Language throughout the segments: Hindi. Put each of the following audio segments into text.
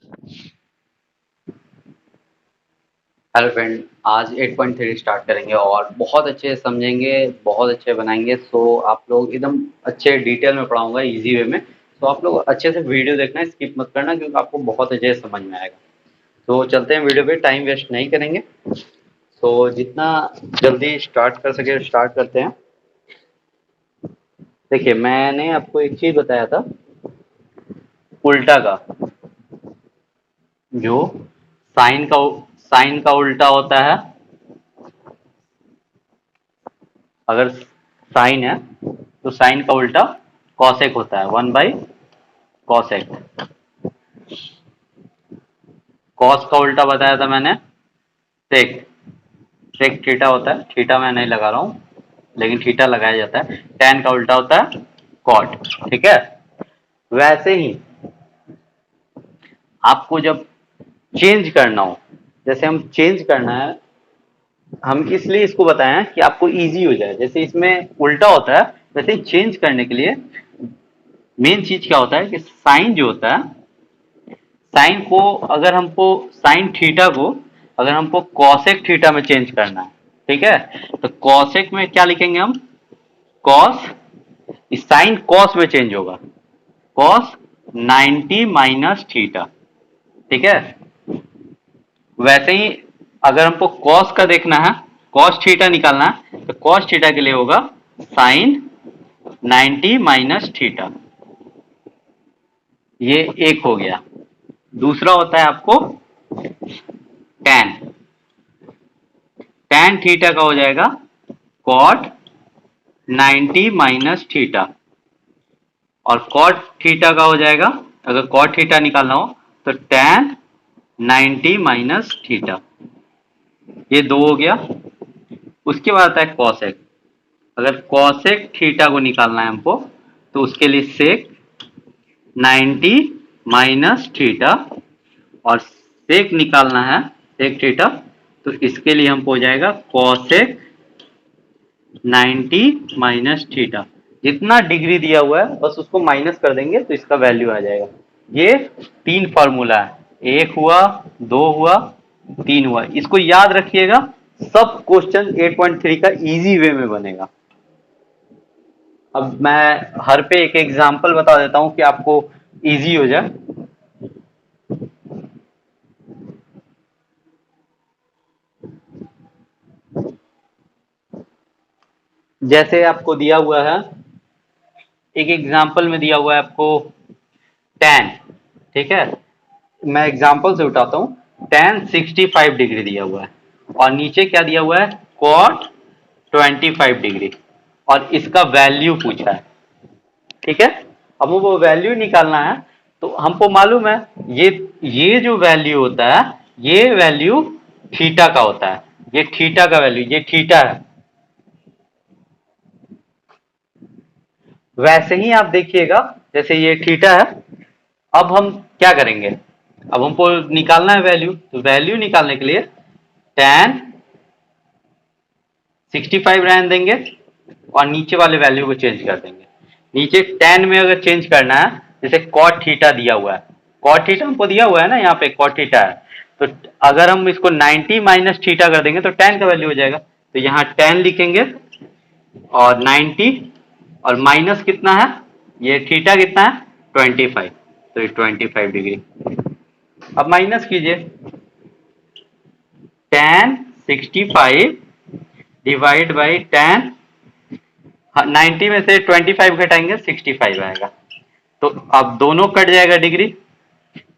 हेलो फ्रेंड, आज 8.3 स्टार्ट करेंगे और बहुत अच्छे से समझेंगे, बहुत अच्छे बनाएंगे। सो आप लोग एकदम अच्छे डिटेल में पढ़ाऊंगा इजी वे में। तो आप लोग अच्छे से वीडियो देखना, स्किप मत करना क्योंकि आपको बहुत अच्छे से समझ में आएगा। तो चलते हैं वीडियो पे, टाइम वेस्ट नहीं करेंगे। तो जितना जल्दी स्टार्ट कर सके स्टार्ट करते हैं। देखिए, मैंने आपको एक चीज बताया था, उल्टा का। जो साइन का उल्टा होता है, अगर साइन है तो साइन का उल्टा कॉसेक होता है, 1/कॉसेक। कॉस का उल्टा बताया था मैंने, सेक। सेक थीटा होता है, थीटा मैं नहीं लगा रहा हूँ लेकिन थीटा लगाया जाता है। टैन का उल्टा होता है कॉट। ठीक है। वैसे ही आपको जब चेंज करना हो, जैसे हम चेंज करना है, हम इसलिए इसको बताए हैं कि आपको इजी हो जाए। जैसे इसमें उल्टा होता है, वैसे ही चेंज करने के लिए मेन चीज क्या होता है कि साइन जो होता है, साइन को अगर हमको साइन थीटा को अगर हमको कॉसेक थीटा में चेंज करना है, ठीक है, तो कॉसेक में क्या लिखेंगे हम? कॉस। साइन कॉस में चेंज होगा, कॉस 90 माइनस थीटा। ठीक है। वैसे ही अगर हमको कॉस का देखना है, कॉस थीटा निकालना है, तो कॉस थीटा के लिए होगा साइन 90 माइनस थीटा। ये एक हो गया। दूसरा होता है आपको टैन। टैन थीटा का हो जाएगा कॉट 90 माइनस थीटा। और कॉट थीटा का हो जाएगा, अगर कॉट थीटा निकालना हो तो टैन 90 माइनस थीटा। ये दो हो गया। उसके बाद आता है कॉसेक। अगर कॉसेक थीटा को निकालना है हमको, तो उसके लिए सेक 90 माइनस थीटा। और सेक निकालना है, सेक थीटा, तो इसके लिए हमको हो जाएगा कॉसेक 90 माइनस थीटा। जितना डिग्री दिया हुआ है बस उसको माइनस कर देंगे तो इसका वैल्यू आ जाएगा। ये तीन फॉर्मूला है, एक हुआ, दो हुआ, तीन हुआ। इसको याद रखिएगा, सब क्वेश्चन 8.3 का इजी वे में बनेगा। अब मैं हर पे एक एग्जांपल बता देता हूं कि आपको इजी हो जाए। जैसे आपको दिया हुआ है, एक एग्जांपल में दिया हुआ है आपको tan। ठीक है, मैं एग्जांपल से उठाता हूं। tan 65 डिग्री दिया हुआ है और नीचे क्या दिया हुआ है? cot 25 degree. और इसका वैल्यू पूछा है। ठीक है। अब वो वैल्यू निकालना है, तो हमको मालूम है ये ये जो वैल्यू होता है, ये वैल्यू थीटा का होता है। ये थीटा का वैल्यू, ये थीटा है। वैसे ही आप देखिएगा, जैसे ये थीटा है। अब हम क्या करेंगे? अब हमको निकालना है वैल्यू, तो वैल्यू निकालने के लिए tan 65 रहने देंगे और नीचे वाले वैल्यू को चेंज कर देंगे। नीचे tan में अगर चेंज करना है, जैसे cot थीटा दिया हुआ है, cot थीटा हमको दिया हुआ है ना, यहाँ पे cot थीटा है। तो अगर हम इसको 90 माइनस थीटा कर देंगे तो tan का वैल्यू हो जाएगा। तो यहाँ tan लिखेंगे और 90 और माइनस कितना है, ये थीटा कितना है? 25। तो ये 25 डिग्री। अब माइनस कीजिए, tan 65 डिवाइड बाई tan, 90 में से 25 घटाएंगे 65 आएगा। तो अब दोनों कट जाएगा डिग्री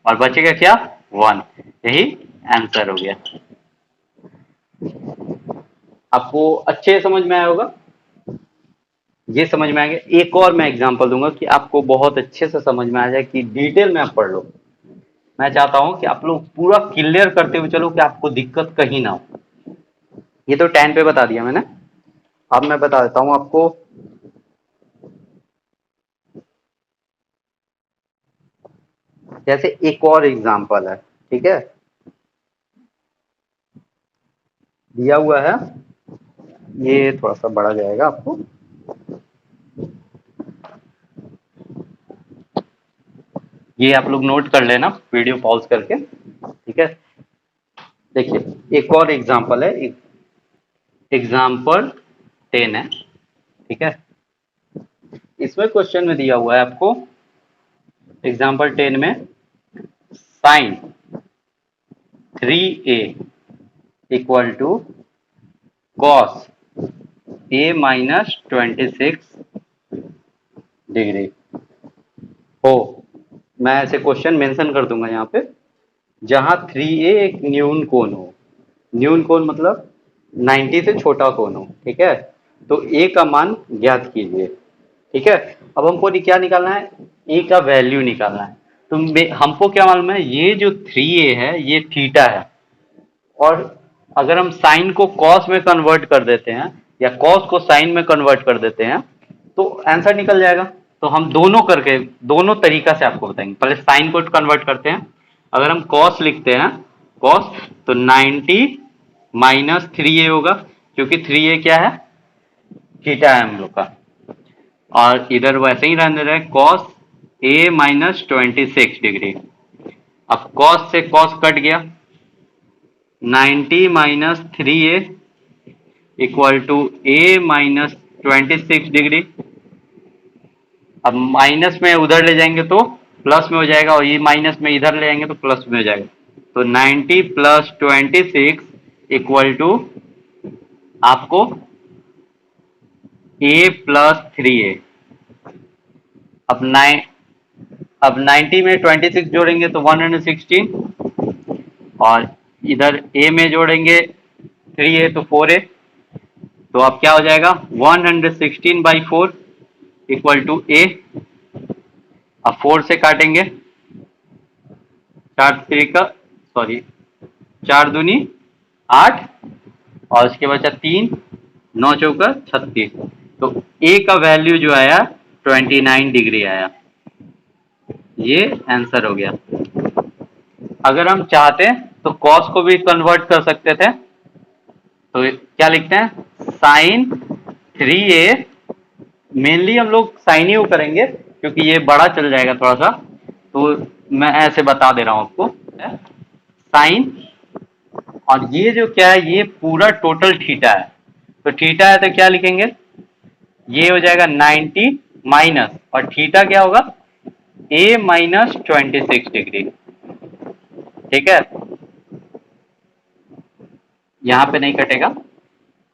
और बचेगा क्या? 1। यही आंसर हो गया। आपको अच्छे समझ में आया होगा। ये समझ में आएगा। एक और मैं एग्जांपल दूंगा कि आपको बहुत अच्छे से समझ में आ जाए, कि डिटेल में आप पढ़ लो। मैं चाहता हूं कि आप लोग पूरा क्लियर करते हुए चलो कि आपको दिक्कत कहीं ना हो। ये तो 10 पे बता दिया मैंने। अब मैं बता देता हूं आपको। जैसे एक और एग्जांपल है, ठीक है, दिया हुआ है। ये थोड़ा सा बड़ा जाएगा आपको। ये आप लोग नोट कर लेना वीडियो पॉज करके, ठीक है। देखिए एक और एग्जांपल है, एग्जांपल 10 है, ठीक है। इसमें क्वेश्चन में दिया हुआ है आपको एग्जांपल 10 में sine 3a equal to cos a minus 26 degree हो। मैं ऐसे क्वेश्चन मेंशन कर दूंगा यहाँ पे, जहां 3a एक न्यून कोण हो। न्यून कोण मतलब 90 से छोटा कोण हो, ठीक है। तो a का मान ज्ञात कीजिए, ठीक है। अब हमको क्या निकालना है, a का वैल्यू निकालना है। तो हमको क्या मालूम है, ये जो 3a है ये थीटा है, और अगर हम साइन को कॉस में कन्वर्ट कर देते हैं या कॉस को साइन में कन्वर्ट कर देते हैं तो आंसर निकल जाएगा। तो हम दोनों करके, दोनों तरीका से आपको बताएंगे। पहले साइन को कन्वर्ट करते हैं। अगर हम कॉस लिखते हैं, कॉस, तो 90 माइनस 3a होगा, क्योंकि 3a क्या है, थीटा है हम लोग का। और इधर वैसे ही रहने रहे कॉस a माइनस 26 डिग्री। अब कॉस से कॉस कट गया, 90 minus 3a equal to a minus 26 degree. अब माइनस में उधर ले जाएंगे तो प्लस में हो जाएगा, और ये माइनस में इधर ले जाएंगे तो प्लस में हो जाएगा। तो 90 प्लस 26 इक्वल टू आपको a प्लस 3a। अब 90 में 26 जोड़ेंगे तो 116, और इधर a में जोड़ेंगे 3a तो 4a। तो अब क्या हो जाएगा, 116/4 इक्वल टू a। अब 4 से काटेंगे, 4 दूनी 8, और उसके बचा 3, 9 चौका 36। तो a का वैल्यू जो आया 29 डिग्री आया। ये आंसर हो गया। अगर हम चाहते तो कॉस को भी कन्वर्ट कर सकते थे। तो क्या लिखते हैं, साइन 3a, मेनली हम लोग साइन ही करेंगे क्योंकि ये बड़ा चल जाएगा थोड़ा सा। तो मैं ऐसे बता दे रहा हूं आपको, साइन, और ये जो क्या है, ये पूरा टोटल थीटा है। तो थीटा है तो क्या लिखेंगे, ये हो जाएगा 90 माइनस, और थीटा क्या होगा, a माइनस 26 डिग्री, ठीक है। यहाँ पे नहीं कटेगा,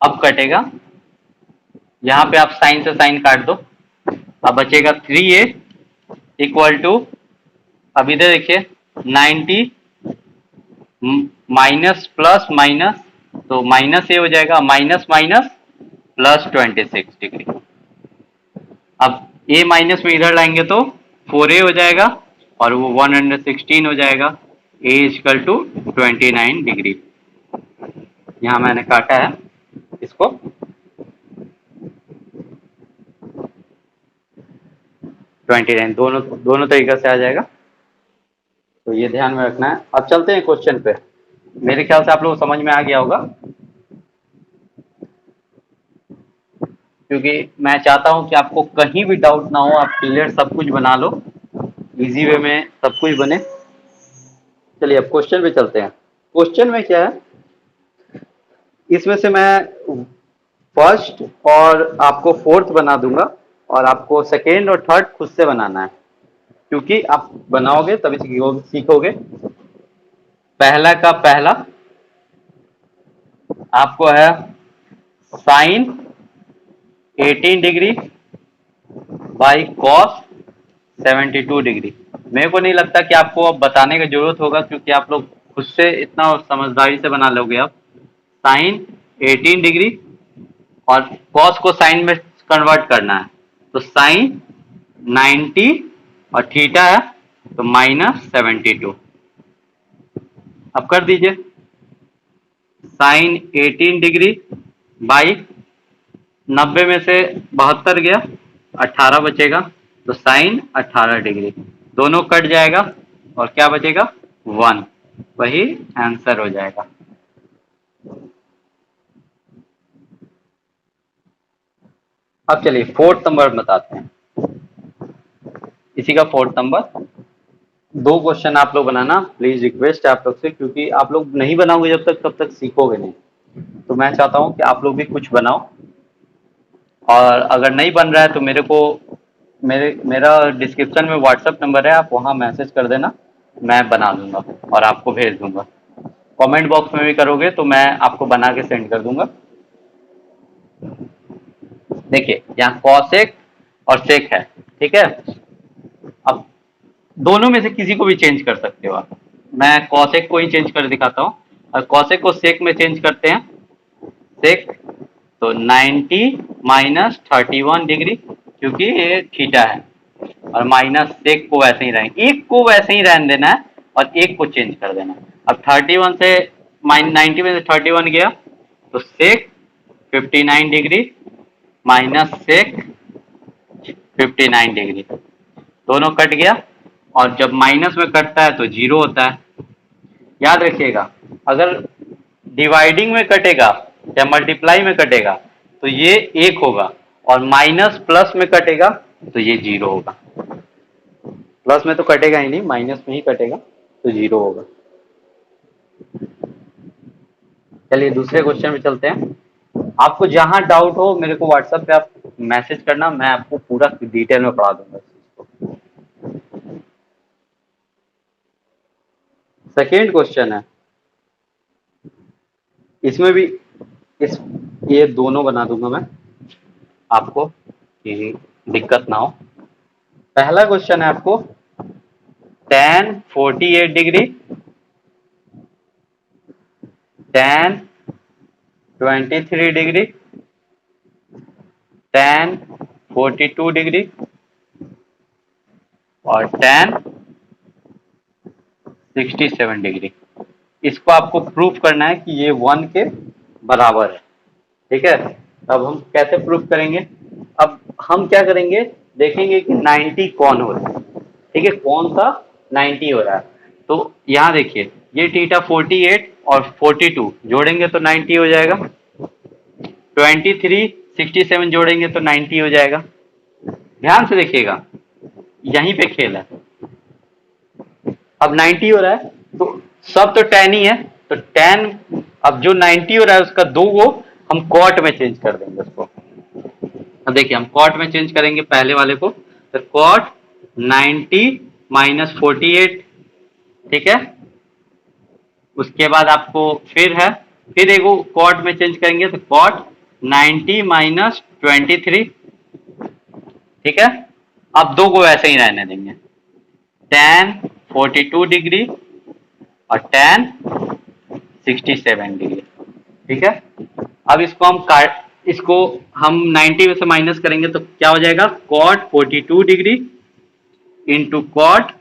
अब कटेगा। यहाँ पे आप साइन से साइन काट दो, अब बचेगा 3a इक्वल टू, अब इधर देखिए 90 माइनस प्लस माइनस, तो माइनस ए हो जाएगा, माइनस माइनस प्लस 26 डिग्री। अब ए माइनस में इधर लाएंगे तो 4a हो जाएगा, और वो 116 हो जाएगा। ए इजकल टू 29 डिग्री। यहाँ मैंने काटा है इसको, 29, दोनों दोनों तरीके से आ जाएगा। तो ये ध्यान में रखना है। अब चलते हैं क्वेश्चन पे। मेरे ख्याल से आप लोग समझ में आ गया होगा, क्योंकि मैं चाहता हूं कि आपको कहीं भी डाउट ना हो, आप क्लियर सब कुछ बना लो, इजी वे में सब कुछ बने। चलिए अब क्वेश्चन पे चलते हैं। क्वेश्चन में क्या है, इसमें से मैं फर्स्ट और आपको फोर्थ बना दूंगा, और आपको सेकेंड और थर्ड खुद से बनाना है, क्योंकि आप बनाओगे तभी सीखोगे। पहला का पहला आपको है sine 18 degree by cos 72 degree. मेरे को नहीं लगता कि आपको अब बताने की जरूरत होगा, क्योंकि आप लोग खुद से इतना समझदारी से बना लोगे। अब साइन 18 डिग्री और कॉस को साइन में कन्वर्ट करना है, तो साइन 90, और थीटा है तो -72। अब कर दीजिए, साइन 18 डिग्री बाई 90 में से 72 गया, 18 बचेगा, तो साइन 18 डिग्री। दोनों कट जाएगा और क्या बचेगा, 1। वही आंसर हो जाएगा। अब चलिए फोर्थ नंबर बताते हैं, इसी का फोर्थ नंबर। दो क्वेश्चन आप लोग बनाना, प्लीज रिक्वेस्ट है आप लोग से, क्योंकि आप लोग नहीं बनाओगे जब तक तब तक सीखोगे नहीं। तो मैं चाहता हूँ कि आप लोग भी कुछ बनाओ, और अगर नहीं बन रहा है तो मेरे को मेरा डिस्क्रिप्शन में व्हाट्सएप नंबर है, आप वहाँ मैसेज कर देना, मैं बना दूंगा और आपको भेज दूंगा। कमेंट बॉक्स में भी करोगे तो मैं आपको बना के सेंड कर दूंगा। देखिए यहाँ कॉसेक और सेक है, ठीक है। अब दोनों में से किसी को भी चेंज कर सकते हो आप। मैं कॉसेक को ही चेंज कर दिखाता हूँ, और कॉसेक को सेक में चेंज करते हैं। सेक तो 90 माइनस 31 डिग्री, क्योंकि ये थीटा है, और माइनस सेक को वैसे ही रहेंगे, एक को वैसे ही रहने देना है और एक को चेंज कर देना है। अब 31 से 90 में से 31 गया तो सेक 59 डिग्री माइनस सेक 59 डिग्री, दोनों कट गया। और जब माइनस में कटता है तो जीरो होता है। याद रखिएगा, अगर डिवाइडिंग में कटेगा या मल्टीप्लाई में कटेगा तो ये एक होगा, और माइनस प्लस में कटेगा तो ये जीरो होगा। प्लस में तो कटेगा ही नहीं, माइनस में ही कटेगा तो जीरो होगा। चलिए दूसरे क्वेश्चन में चलते हैं। आपको जहां डाउट हो मेरे को व्हाट्सएप पे आप मैसेज करना, मैं आपको पूरा डिटेल में पढ़ा दूंगा इस चीज को। सेकेंड क्वेश्चन है, इसमें भी इस ये दोनों बना दूंगा मैं आपको कि दिक्कत ना हो। पहला क्वेश्चन है आपको, tan 48 degree, tan 23 degree, tan 42 degree और tan 67 डिग्री। इसको आपको प्रूफ करना है कि ये 1 के बराबर है, ठीक है। अब हम कैसे प्रूफ करेंगे? अब हम क्या करेंगे, देखेंगे कि 90 कौन हो रहा है, ठीक है, कौन सा 90 हो रहा है। तो यहाँ देखिए, ये थीटा 48 और 42 जोड़ेंगे तो 90 हो जाएगा, 23 67 जोड़ेंगे तो 90 हो जाएगा। ध्यान से देखिएगा, यहीं पे खेल है। अब 90 हो रहा है तो सब तो tan ही है, तो tan, अब जो 90 हो रहा है उसका दो वो हम कॉट में चेंज कर देंगे उसको। अब देखिए हम कॉट में चेंज करेंगे पहले वाले को, तो कॉट 90 माइनस 48, ठीक है। उसके बाद आपको फिर एक कॉट में चेंज करेंगे तो कॉट 90 माइनस 23, ठीक है। अब दो को वैसे ही रहने देंगे, tan 42 डिग्री और tan 67 डिग्री, ठीक है। अब इसको हम 90 में से माइनस करेंगे तो क्या हो जाएगा, cot 42 degree into cot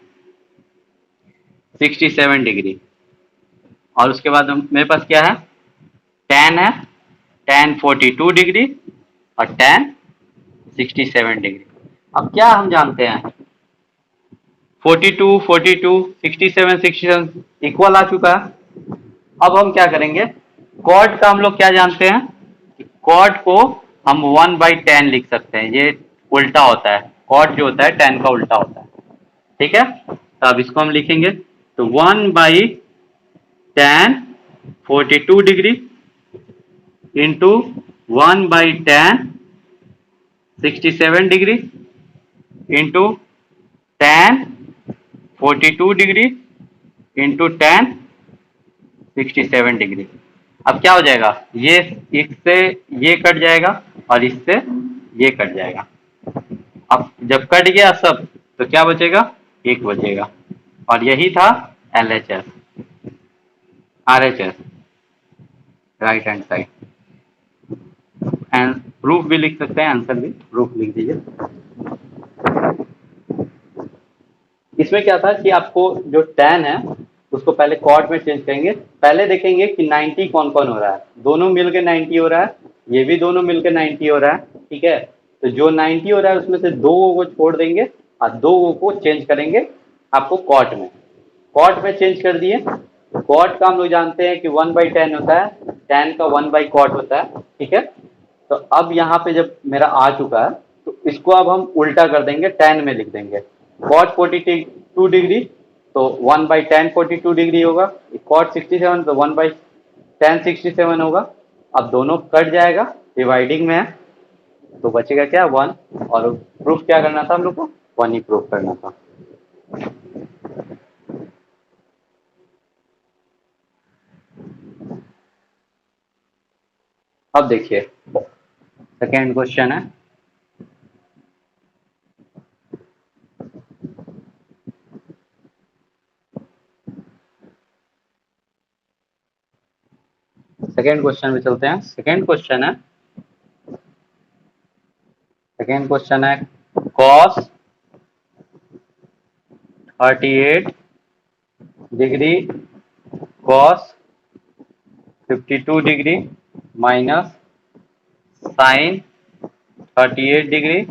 67 degree, और उसके बाद मेरे पास क्या है, tan है, tan 42 डिग्री और tan 67 डिग्री। अब क्या हम जानते हैं, 42 42 67 67 इक्वल आ चुका है। अब हम क्या करेंगे, कॉट का हम लोग क्या जानते हैं, कॉट को हम 1/tan लिख सकते हैं, ये उल्टा होता है, कॉट जो होता है tan का उल्टा होता है, ठीक है। तो अब इसको हम लिखेंगे तो 1/tan 42 degree into 1/tan 67 degree into tan 42 degree into tan 67 degree. अब क्या हो जाएगा, ये इससे ये कट जाएगा और इससे ये कट जाएगा। अब जब कट गया सब तो क्या बचेगा, एक बचेगा, और यही था LHS RHS, right hand side. And proof भी लिख सकते हैं, आंसर भी प्रूफ लिख दीजिए। इसमें क्या था कि आपको जो tan है उसको पहले कॉट में चेंज करेंगे, पहले देखेंगे कि 90 कौन कौन हो रहा है, दोनों मिलके 90 हो रहा है, ये भी दोनों मिलके 90 हो रहा है, ठीक है। तो जो 90 हो रहा है उसमें से दो को छोड़ देंगे और दो को चेंज करेंगे आपको कॉट में। कॉट में चेंज कर दिए, कॉट का हम लोग जानते हैं कि 1/tan होता है, tan का 1/cot होता है, ठीक है। तो अब यहाँ पे जब मेरा आ चुका है तो इसको अब हम उल्टा कर देंगे, tan में लिख देंगे, cot 42 डिग्री तो 1/tan42 डिग्री होगा, cot 67 तो 1/tan67 होगा। अब दोनों कट जाएगा, डिवाइडिंग में है, तो बचेगा क्या 1। और प्रूफ क्या करना था हम लोग को, 1 ही प्रूफ करना था। अब देखिए सेकेंड क्वेश्चन है, सेकेंड क्वेश्चन में चलते हैं। सेकेंड क्वेश्चन है cos 38 degree cos 52 degree minus sine 38 degree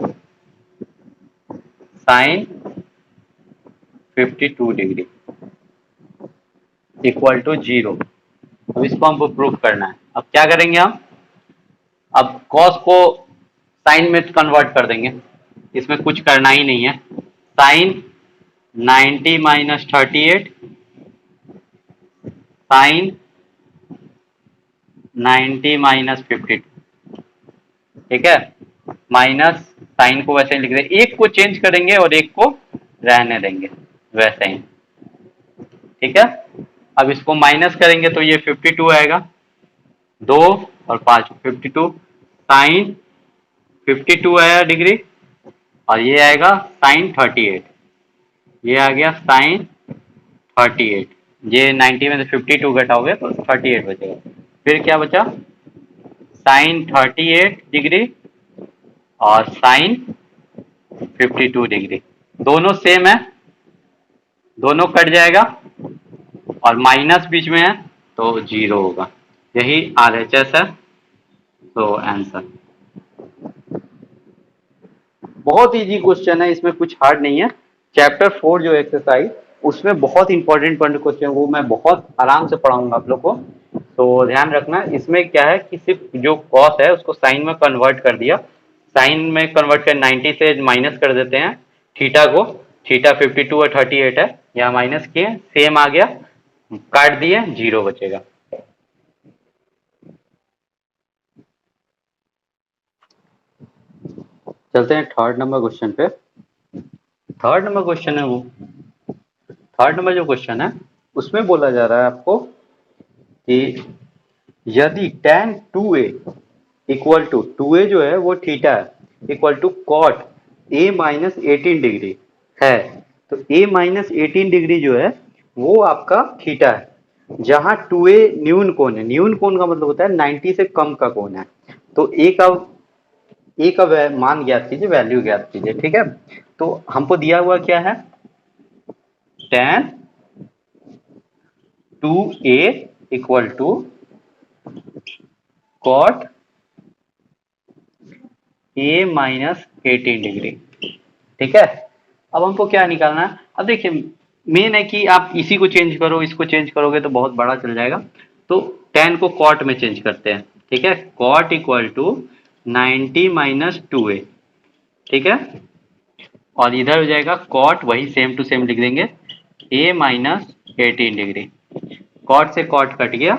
sine 52 degree equal to 0। अब इसको हमको प्रूफ करना है। अब क्या करेंगे हम, अब cos को साइन में कन्वर्ट कर देंगे, इसमें कुछ करना ही नहीं है। साइन 90 माइनस 38 साइन 90 माइनस 52, ठीक है, माइनस साइन को वैसे ही लिख दें, एक को चेंज करेंगे और एक को रहने देंगे वैसे ही, ठीक है। अब इसको माइनस करेंगे तो ये 52 आएगा, 2 और 5 52 साइन 52 आया डिग्री, और ये आएगा साइन 38, ये आ गया साइन 38, ये 90 में से 52 घटाओगे तो 38 बचेगा। फिर क्या बचा, साइन 38 डिग्री और साइन 52 डिग्री, दोनों सेम है, दोनों कट जाएगा और माइनस बीच में है तो 0 होगा। यही RHS है, तो आंसर। बहुत इजी क्वेश्चन है, इसमें कुछ हार्ड नहीं है। चैप्टर 4 जो एक्सरसाइज, उसमें बहुत इंपॉर्टेंट क्वेश्चन, वो मैं बहुत आराम से पढ़ाऊंगा आप लोग को, तो ध्यान रखना। इसमें क्या है कि सिर्फ जो कॉस है उसको साइन में कन्वर्ट कर दिया, साइन में कन्वर्ट कर 90 से माइनस कर देते हैं थीटा को, थीटा 52 और 38 है, यहाँ माइनस किए, सेम आ गया, काट दिए, 0 बचेगा। चलते हैं थर्ड नंबर क्वेश्चन पे। थर्ड नंबर क्वेश्चन है वो, थर्ड नंबर जो क्वेश्चन है उसमें बोला जा रहा है आपको कि यदि tan 2a equal to 2a जो है वो थीटा है equal to cot a minus 18 degree है, तो a माइनस 18 डिग्री जो है वो आपका थीटा है, जहां 2a न्यून कोण है। न्यून कोण का मतलब होता है 90 से कम का कोण है। तो a का मान ज्ञात कीजिए, वैल्यू ज्ञात कीजिए, ठीक है। तो हमको दिया हुआ क्या है, tan 2a equal to cot a minus 18 degree, ठीक है। अब हमको क्या निकालना है, अब देखिए मेन है कि आप इसी को चेंज करो, इसको चेंज करोगे तो बहुत बड़ा चल जाएगा, तो tan को कॉट में चेंज करते हैं, ठीक है। Cot equal to 90 minus 2a, ठीक है, और इधर हो जाएगा कॉट, वही सेम टू सेम लिख देंगे, a माइनस 18 डिग्री। कॉट से कॉट कट गया,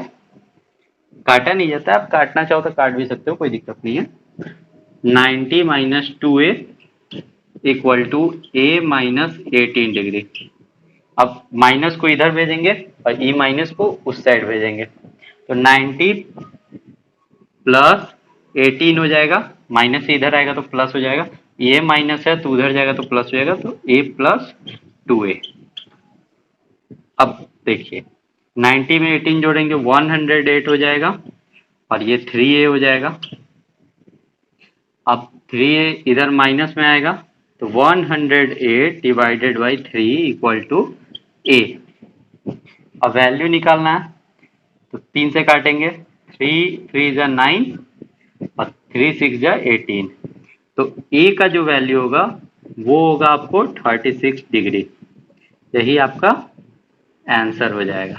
काटा नहीं जाता, आप काटना चाहो तो काट भी सकते हो, कोई दिक्कत नहीं है। 90 minus 2a equal to a minus 18 degree. अब माइनस को इधर भेजेंगे और e माइनस को उस साइड भेजेंगे, तो 90 प्लस 18 हो जाएगा, माइनस से इधर आएगा तो प्लस हो जाएगा, ये माइनस है तो उधर जाएगा तो प्लस हो जाएगा, तो a प्लस 2a। अब देखिए 90 में 18 जोड़ेंगे 108 हो जाएगा, और ये 3a हो जाएगा। अब 3a इधर माइनस में आएगा, तो 108 divided by 3 equal to a। अब वैल्यू निकालना है, तो 3 से काटेंगे, 3 3 जा 9 और 3 6 जा 18, तो a का जो वैल्यू होगा वो होगा आपको 36 डिग्री। यही आपका आंसर हो जाएगा,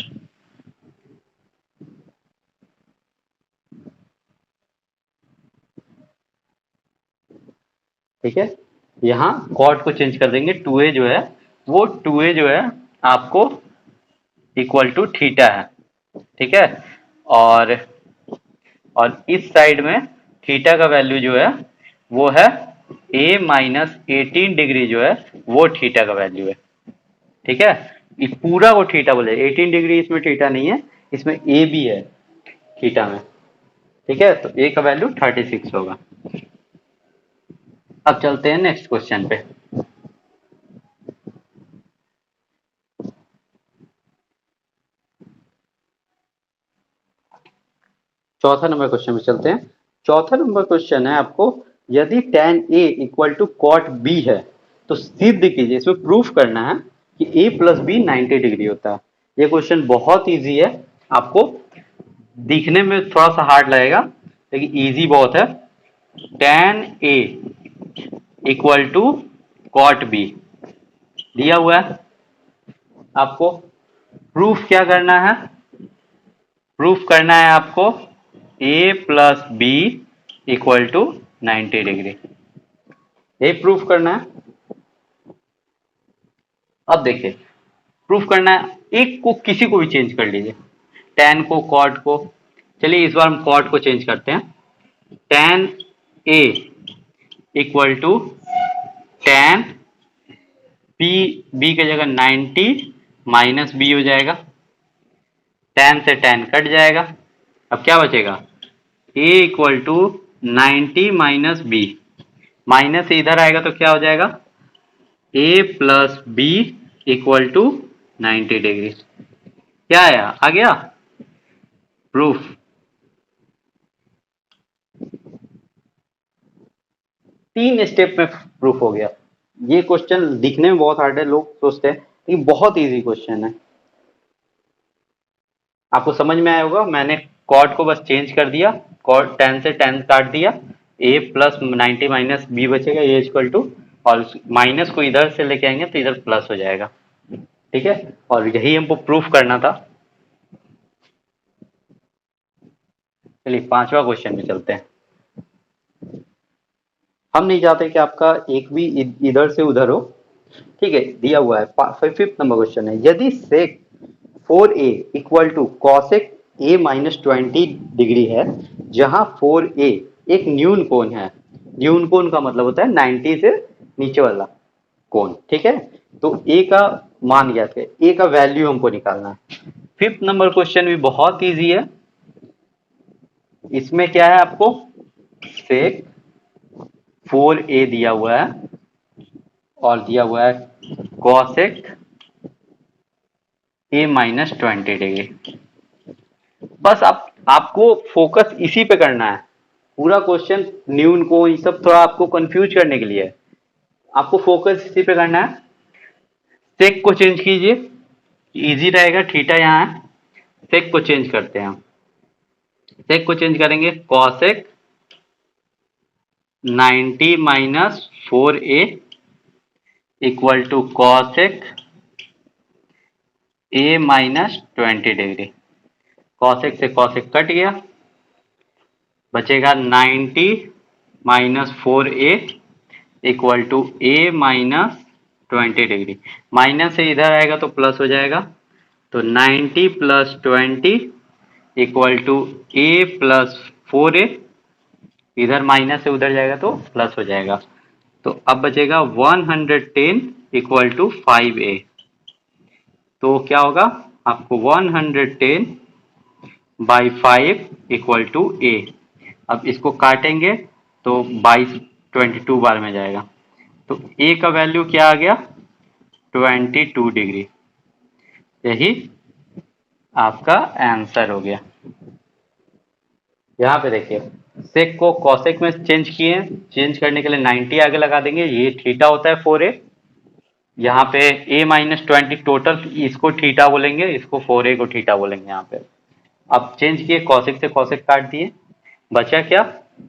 ठीक है। यहाँ कॉट को चेंज कर देंगे, 2a जो है वो 2a जो है आपको इक्वल टू थीटा है, ठीक है। और इस साइड में थीटा का वैल्यू जो है वो है a माइनस 18 डिग्री, जो है वो थीटा का वैल्यू है, ठीक है। इस पूरा को थीटा बोले, 18 डिग्री इसमें थीटा नहीं है, इसमें a भी है थीटा में, ठीक है। तो a का वैल्यू 36 होगा। अब चलते हैं नेक्स्ट क्वेश्चन पे। चौथा नंबर क्वेश्चन पे चलते हैं। चौथा नंबर क्वेश्चन है आपको, यदि tan a equal to cot b है तो सिद्ध कीजिए, इसमें प्रूफ करना है कि a प्लस बी 90 डिग्री होता है। ये क्वेश्चन बहुत इजी है, आपको दिखने में थोड़ा सा हार्ड लगेगा लेकिन इजी बहुत है। tan a equal to cot b दिया हुआ है, आपको प्रूफ क्या करना है, प्रूफ करना है आपको a plus B equal to 90 degree, ये प्रूफ करना है। अब देखिए, प्रूफ करना है, एक को किसी को भी चेंज कर लीजिए, tan को cot को। चलिए इस बार हम cot को चेंज करते हैं। tan a equal to tan b की जगह 90 माइनस बी हो जाएगा, tan से tan कट जाएगा, अब क्या बचेगा a equal to 90 minus B, minus से इधर आएगा तो क्या हो जाएगा a plus B equal to 90 degree. क्या आया, आ गया प्रूफ। तीन स्टेप में प्रूफ हो गया। ये क्वेश्चन दिखने में बहुत हार्ड है, लोग सोचते हैं, लेकिन बहुत इजी क्वेश्चन है। आपको समझ में आया होगा, मैंने कॉट को बस चेंज कर दिया, कॉट 10 से 10 काट दिया, a प्लस 90 माइनस बी बचेगा, a इक्वल टू, और माइनस को इधर से लेके आएंगे तो इधर प्लस हो जाएगा, ठीक है। और यही हमको प्रूफ करना था। चलिए पांचवा क्वेश्चन में चलते हैं। हम नहीं चाहते कि आपका एक भी इधर से उधर हो, ठीक है। दिया हुआ है फिफ्थ नंबर क्वेश्चन है, यदि sec 4a equal to cosec a minus 20 degree है, जहां 4a एक न्यून कोण है। न्यून कोण का मतलब होता है 90 से नीचे वाला कोण, ठीक है। तो a का मान ज्ञात है, a का वैल्यू हमको निकालना है। फिफ्थ नंबर क्वेश्चन भी बहुत इजी है। इसमें क्या है, आपको सेक 4a दिया हुआ है और दिया हुआ है कॉसेक a माइनस 20 डिग्री। बस आपको फोकस इसी पे करना है। पूरा क्वेश्चन न्यून को ये सब थोड़ा आपको कंफ्यूज करने के लिए है, आपको फोकस इसी पे करना है। सेक को चेंज कीजिए, इजी रहेगा, थीटा यहाँ है, सेक को चेंज करते हैं हम। सेक को चेंज करेंगे, cosec 90 minus 4a equal to cosec a minus 20 degree. Cosec से कॉसेक कट गया, बचेगा 90 minus 4a equal to a minus 20 degree. Minus से इधर आएगा तो प्लस हो जाएगा, तो 90 plus 20 equal to a plus 4a, इधर माइनस से उधर जाएगा तो प्लस हो जाएगा। तो अब बचेगा 110 इक्वल टू 5a। तो क्या होगा, आपको 110 बाई 5 इक्वल टू a। अब इसको काटेंगे तो 22 बार में जाएगा, तो a का वैल्यू क्या आ गया 22 डिग्री। यही आपका आंसर हो गया। यहाँ पे देखिए, सेक को कॉसेक में चेंज किए, चेंज करने के लिए 90 आगे लगा देंगे, ये थीटा होता है 4a। यहाँ पे a माइनस 20 टोटल, इसको थीटा बोलेंगे, इसको 4a को थीटा बोलेंगे यहाँ पे। अब चेंज किए, कॉसेक से कॉसेक काट दिए, बचा क्या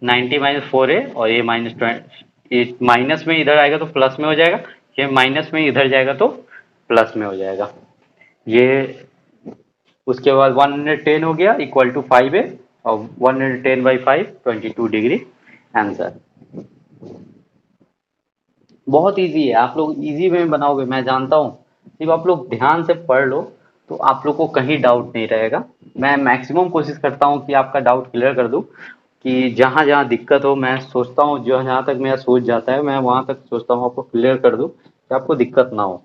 90 माइनस 4a और a माइनस 20, माइनस में इधर आएगा तो प्लस में हो जाएगा, ये माइनस में इधर जाएगा तो प्लस में हो जाएगा। ये उसके बाद 110 हो गया इक्वल टू 5a, और 110 बाई 5 22 डिग्री आंसर। बहुत इजी है, आप लोग इजी में बनाओगे, मैं जानता हूँ, सिर्फ आप लोग ध्यान से पढ़ लो तो आप लोग को कहीं डाउट नहीं रहेगा। मैं मैक्सिमम कोशिश करता हूँ कि आपका डाउट क्लियर कर दूँ, कि जहाँ जहाँ दिक्कत हो मैं सोचता हूँ, जो जहाँ तक मेरा सोच जाता है मैं वहां तक सोचता हूँ आपको क्लियर कर दूँ कि आपको दिक्कत ना हो।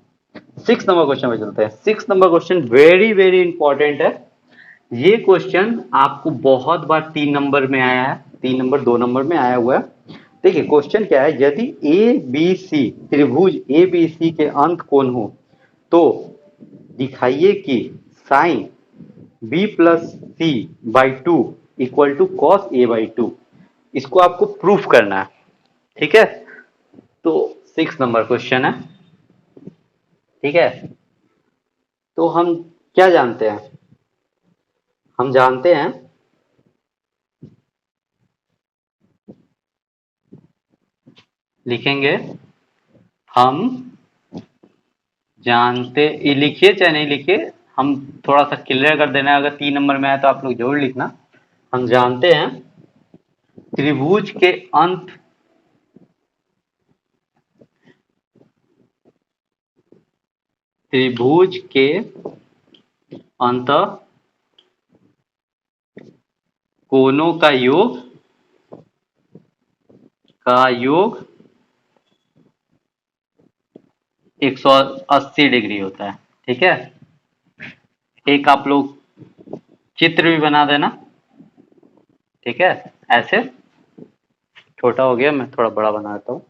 6 नंबर क्वेश्चन पे चलते हैं। 6 number question very very important है। ये क्वेश्चन आपको बहुत बार 3 नंबर में आया है, 3 नंबर 2 नंबर में आया हुआ है। देखिए क्वेश्चन क्या है, यदि ए बी सी त्रिभुज ए बी सी के अंत कोण हो तो दिखाइए कि sine B plus C by two equal to cos A by two. इसको आपको प्रूफ करना है, ठीक है। तो 6 नंबर क्वेश्चन है, ठीक है। तो हम क्या जानते हैं, हम जानते हैं, लिखेंगे, हम जानते, ये लिखिए चाहे नहीं लिखिए, हम थोड़ा सा क्लियर कर देना है। अगर 3 नंबर में आए तो आप लोग जरूर लिखना। हम जानते हैं त्रिभुज के अंत, त्रिभुज के अंत कोणों का योग 180 डिग्री होता है, ठीक है। एक आप लोग चित्र भी बना देना, ठीक है। ऐसे छोटा हो गया, मैं थोड़ा बड़ा बना देता हूँ।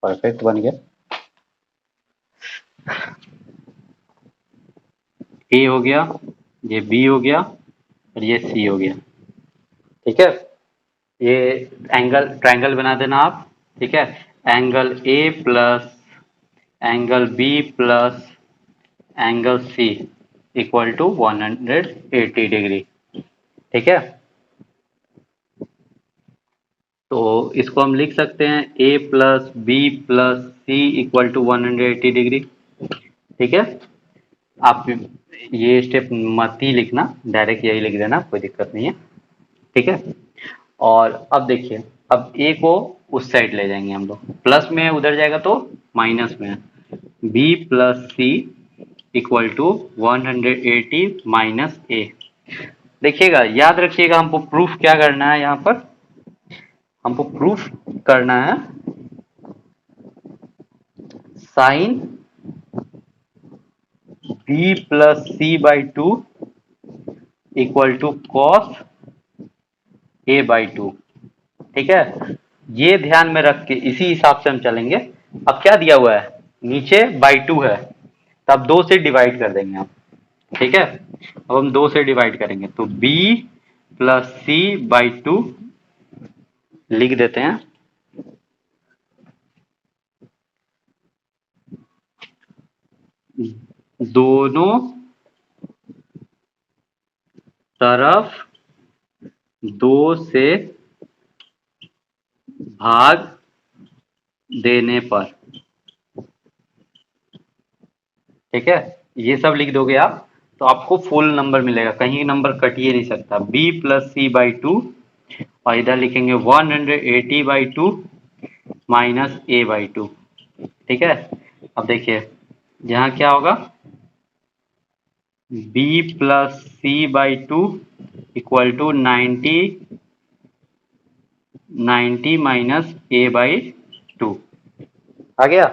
परफेक्ट बन गया। ए हो गया, ये बी हो गया और ये सी हो गया, ठीक है। ये एंगल ट्रायंगल बना देना आप, ठीक है। Angle A plus angle B plus angle C equal to 180 degree, ठीक है। तो इसको हम लिख सकते हैं A plus B plus C equal to 180 degree, ठीक है। आप ये स्टेप मत ही लिखना, डायरेक्ट यही लिख देना, कोई दिक्कत नहीं है, ठीक है। और अब देखिए, अब ए को उस साइड ले जाएंगे हम लोग, प्लस में है उधर जाएगा तो माइनस में है। B plus C equal to 180 minus A. देखिएगा, याद रखिएगा, हमको प्रूफ क्या करना है यहाँ पर, हमको प्रूफ करना है sine B plus C by two equal to cos A by two, ठीक है। ये ध्यान में रख के इसी हिसाब से हम चलेंगे। अब क्या दिया हुआ है, नीचे बाई टू है, तब 2 से डिवाइड कर देंगे हम, ठीक है। अब हम 2 से डिवाइड करेंगे तो b plus C by two लिख देते हैं। दोनों तरफ 2 से भाग देने पर, ठीक है। ये सब लिख दोगे आप तो आपको फुल नंबर मिलेगा, कहीं नंबर कट ही नहीं सकता। b plus C by two और इधर लिखेंगे 180 by two minus A by two, ठीक है। अब देखिए यहाँ क्या होगा, b plus C by two equal to 90 minus A by two आ गया।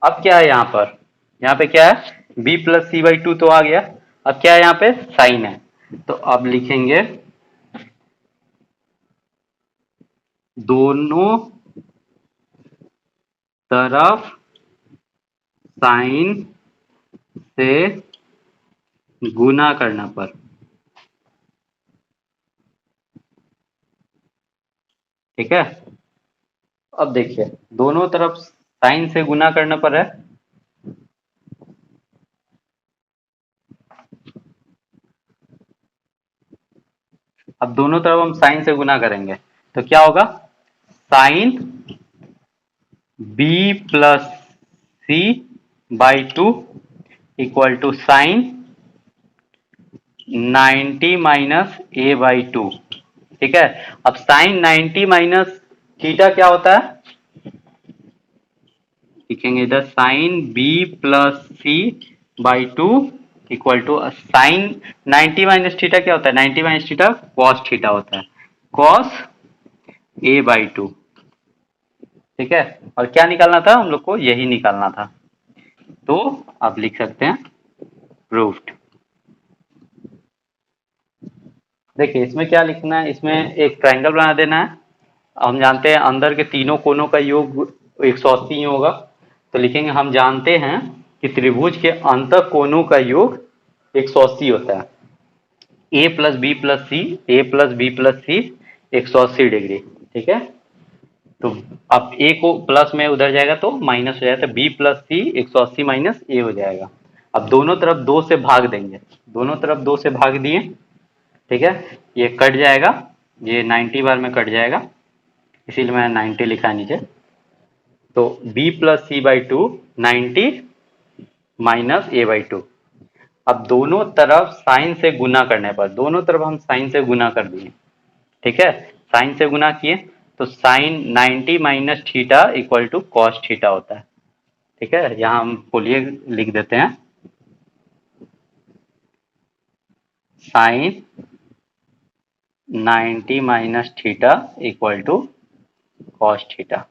अब क्या है यहाँ पे क्या है, b plus C by two तो आ गया। अब क्या है यहाँ पे, साइन है, तो अब लिखेंगे दोनों तरफ साइन से गुना करने पर, ठीक है। अब देखिए दोनों तरफ साइन से गुना करने पर है, अब दोनों तरफ हम साइन से गुना करेंगे तो क्या होगा, sine B plus C by two equal to sine 90 minus A by two. ठीक है, अब साइन 90 माइनस थीटा क्या होता है, लिखेंगे इधर sine B plus C by two equal to sine 90 minus theta क्या होता है, 90 माइनस थीटा कॉस थीटा होता है, कॉस ए बाई टू। ठीक है, और क्या निकालना था हम लोग को, यही निकालना था। तो आप लिख सकते हैं प्रूफ्ड। देखिए इसमें क्या लिखना है, इसमें एक ट्रायंगल बना देना है। हम जानते हैं अंदर के तीनों कोनों का योग 180 होगा, तो लिखेंगे हम जानते हैं कि त्रिभुज के अंत कोनों का योग 180 होता है। ए प्लस बी प्लस सी, ए प्लस बी प्लस सी 180 डिग्री। ठीक है, तो अब ए को प्लस में उधर जाएगा तो माइनस हो जाएगा, तो बी प्लस सी 180 माइनस ए हो जाएगा। अब दोनों तरफ 2 से भाग देंगे, दोनों तरफ 2 से भाग दिए। ठीक है, ये कट जाएगा, ये 90 बार में कट जाएगा, इसीलिए मैंने 90 लिखा है नीचे। तो b plus C by two 90 minus A by two. अब दोनों तरफ साइन से गुना करने पर, दोनों तरफ हम साइन से गुना कर दिए। ठीक है, साइन से गुना किए तो sine 90 minus theta equal to cos theta होता है। ठीक है, यहाँ हम बोलिए लिख देते हैं sine 90 minus theta equal to cos theta.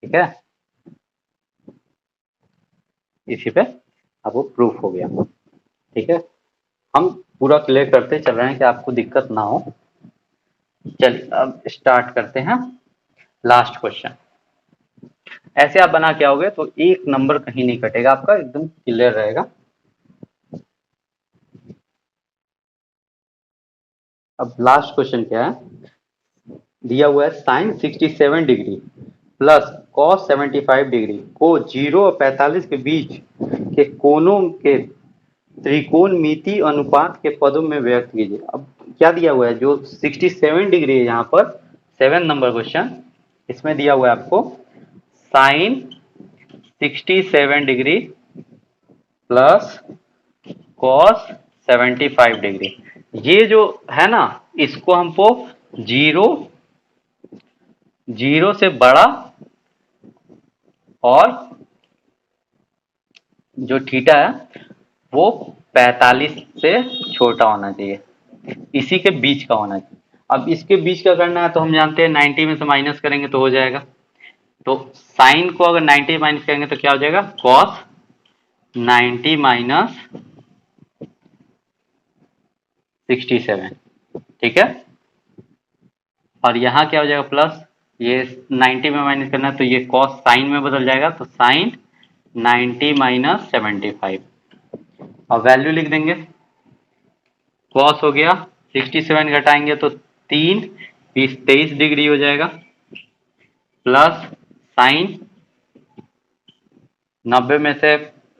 ठीक है, इसी पे आपको प्रूफ हो गया। ठीक है, हम पूरा क्लियर करते चल रहे हैं कि आपको दिक्कत ना हो। चलिए अब स्टार्ट करते हैं लास्ट क्वेश्चन। ऐसे आप बना के आओगे तो एक नंबर कहीं नहीं कटेगा आपका, एकदम क्लियर रहेगा। अब लास्ट क्वेश्चन क्या है, दिया हुआ है sine 67 degree plus cos 75 degree को 0 और 45 के बीच के कोनों के त्रिकोणमिति अनुपात के पदों में व्यक्त कीजिए। अब क्या दिया हुआ है, जो 67 डिग्री है यहाँ पर 7 नंबर क्वेश्चन, इसमें दिया हुआ है आपको sine 67 degree plus cos 75 degree. ये जो है ना, इसको हमको जीरो जीरो से बड़ा और जो थीटा है वो 45 से छोटा होना चाहिए, इसी के बीच का होना चाहिए। अब इसके बीच का करना है तो हम जानते हैं 90 में से माइनस करेंगे तो हो जाएगा। तो साइन को अगर 90 माइनस करेंगे तो क्या हो जाएगा, कॉस 90 माइनस 67। ठीक है, और यहाँ क्या हो जाएगा प्लस, ये 90 में माइनस करना है तो ये कॉस साइन में बदल जाएगा, तो साइन 90 माइनस 75। अब वैल्यू लिख देंगे, कॉस हो गया 67 घटाएंगे तो 3 20 23 डिग्री हो जाएगा, प्लस साइन 90 में से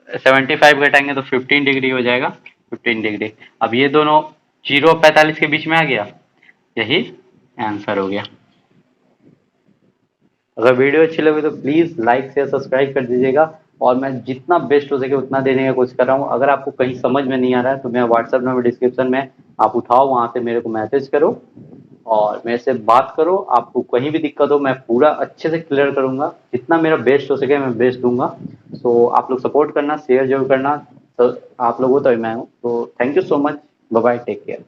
75 घटाएंगे तो 15 डिग्री हो जाएगा, 15 डिग्री। अब ये दोनों 0 और 45 के बीच में आ गया, यही आंसर हो गया। अगर वीडियो अच्छी लगे तो प्लीज़ लाइक शेयर सब्सक्राइब कर दीजिएगा, और मैं जितना बेस्ट हो सके उतना देने की कोशिश कर रहा हूँ। अगर आपको कहीं समझ में नहीं आ रहा है तो मेरा व्हाट्सएप नंबर डिस्क्रिप्शन में आप उठाओ, वहाँ से मेरे को मैसेज करो और मेरे से बात करो। आपको कहीं भी दिक्कत हो मैं पूरा अच्छे से क्लियर करूँगा, जितना मेरा बेस्ट हो सके मैं बेस्ट दूंगा। सो आप लोग सपोर्ट करना, शेयर जरूर करना, तो आप लोग हो तो मैं हूँ। तो thank you so much, bye bye, take care.